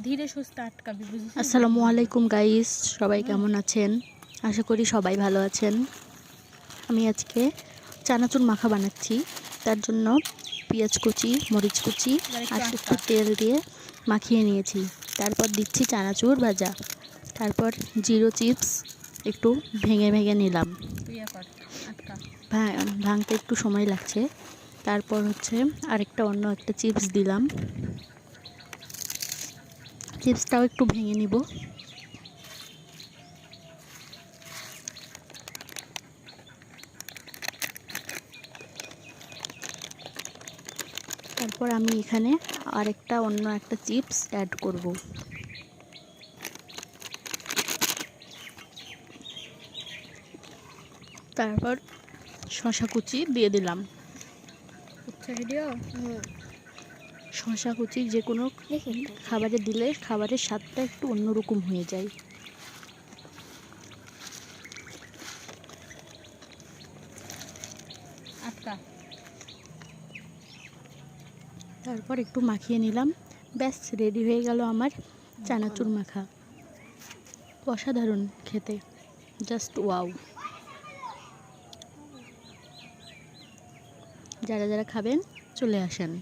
ধীরে সুস্থে আটকাবি, বুঝেছিস? আসসালামু আলাইকুম গাইস, সবাই কেমন আছেন? আশা করি সবাই ভালো আছেন। আমি আজকে চানাচুর মাখা বানাচ্ছি। তার জন্য পেঁয়াজ কুচি, মরিচ কুচি আর একটু তেল দিয়ে মাখিয়ে নিয়েছি। তারপর দিচ্ছি চানাচুর ভাজা, তারপর জিরো চিপস একটু ভেঙে ভেঙে নিলাম। ভাঙতে একটু সময় লাগছে। তারপর হচ্ছে আরেকটা অন্য একটা চিপস দিলাম। চিপসটাও একটু ভেঙে নিব। তারপর আমি এখানে আরেকটা অন্য একটা চিপস অ্যাড করব। তারপর শসা কুচি দিয়ে দিলাম। শসা কুচি যে কোনো খাবারে দিলে খাবারের স্বাদটা একটু অন্যরকম হয়ে যায়। তারপর একটু মাখিয়ে নিলাম। ব্যাস রেডি হয়ে গেল আমার চানাচুর মাখা। অসাধারণ খেতে, জাস্ট ওয়াও। যারা যারা খাবেন চলে আসেন।